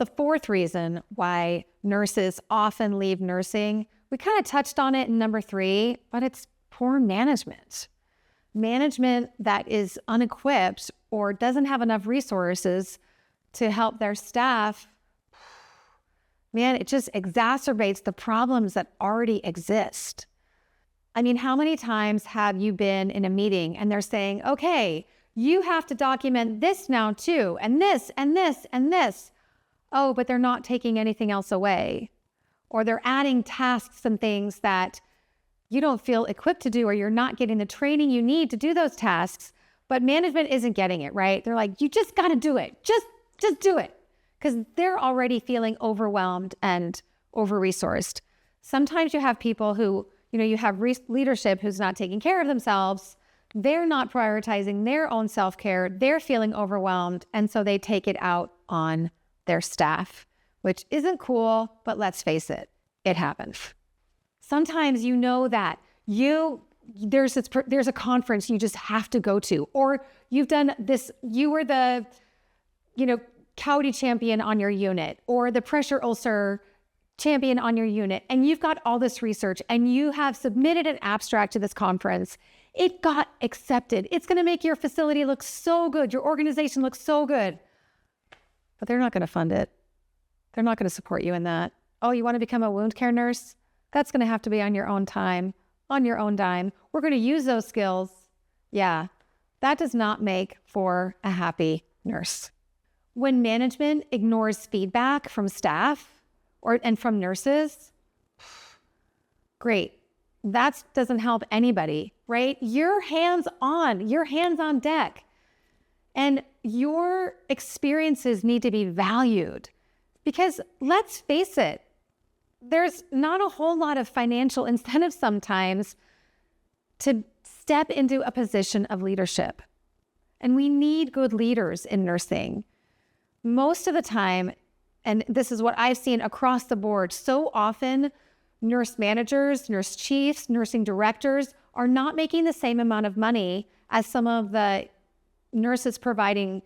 the fourth reason why nurses often leave nursing, we kind of touched on it in number 3, but it's poor management. Management that is unequipped or doesn't have enough resources to help their staff, man, it just exacerbates the problems that already exist. I mean, how many times have you been in a meeting and they're saying, okay, you have to document this now too, and this, and this, and this. Oh, but they're not taking anything else away. Or they're adding tasks and things that you don't feel equipped to do, or you're not getting the training you need to do those tasks, but management isn't getting it, right? They're like, you just got to do it. Just do it. Because they're already feeling overwhelmed and over-resourced. Sometimes you have people who, you have leadership who's not taking care of themselves. They're not prioritizing their own self-care. They're feeling overwhelmed. And so they take it out on their staff, which isn't cool, but let's face it, it happens. Sometimes you know that there's a conference you just have to go to, or you've done this, you were the, Cowdy champion on your unit, or the pressure ulcer champion on your unit, and you've got all this research and you have submitted an abstract to this conference. It got accepted. It's going to make your facility look so good. Your organization looks so good, but they're not going to fund it. They're not going to support you in that. Oh, you want to become a wound care nurse? That's going to have to be on your own time, on your own dime. We're going to use those skills. Yeah, that does not make for a happy nurse. When management ignores feedback from staff and from nurses, great. That doesn't help anybody, right? You're hands-on deck. And your experiences need to be valued. Because let's face it, there's not a whole lot of financial incentive sometimes to step into a position of leadership. And we need good leaders in nursing. Most of the time, and this is what I've seen across the board, so often nurse managers, nurse chiefs, nursing directors are not making the same amount of money as some of the nurses providing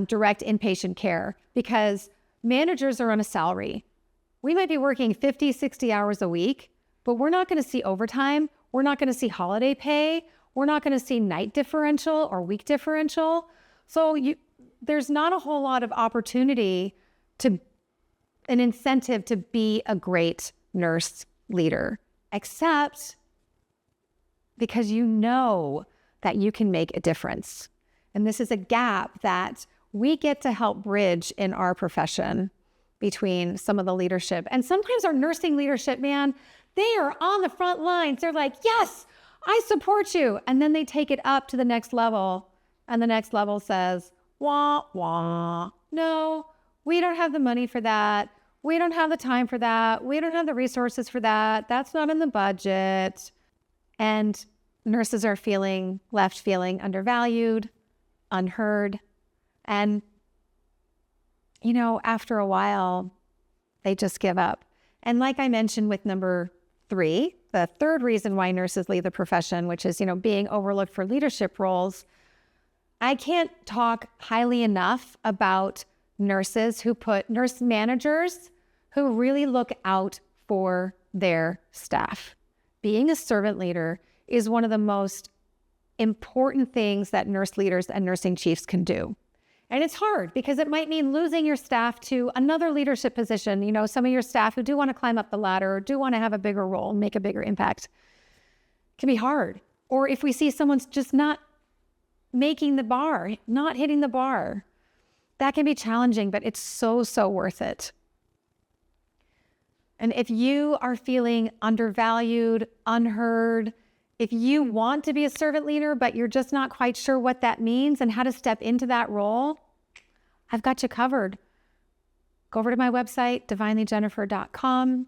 direct inpatient care, because managers are on a salary. We might be working 50, 60 hours a week, but we're not going to see overtime. We're not going to see holiday pay. We're not going to see night differential or week differential. So there's not a whole lot of opportunity an incentive to be a great nurse leader, except because you know that you can make a difference. And this is a gap that we get to help bridge in our profession between some of the leadership. And sometimes our nursing leadership, man, they are on the front lines. They're like, yes, I support you. And then they take it up to the next level. And the next level says, wah, wah. No, we don't have the money for that. We don't have the time for that. We don't have the resources for that. That's not in the budget. And nurses are left feeling undervalued, unheard. And, after a while, they just give up. And like I mentioned with number 3, the third reason why nurses leave the profession, which is, being overlooked for leadership roles, I can't talk highly enough about nurse managers who really look out for their staff. Being a servant leader is one of the most important things that nurse leaders and nursing chiefs can do. And it's hard because it might mean losing your staff to another leadership position. Some of your staff who do want to climb up the ladder or do want to have a bigger role and make a bigger impact. It can be hard. Or if we see someone's just not making the bar, not hitting the bar, that can be challenging, but it's so, so worth it. And if you are feeling undervalued, unheard, if you want to be a servant leader, but you're just not quite sure what that means and how to step into that role, I've got you covered. Go over to my website, divinelyjennifer.com,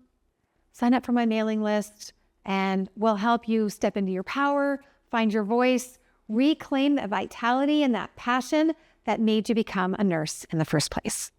sign up for my mailing list, and we'll help you step into your power, find your voice, reclaim that vitality and that passion that made you become a nurse in the first place.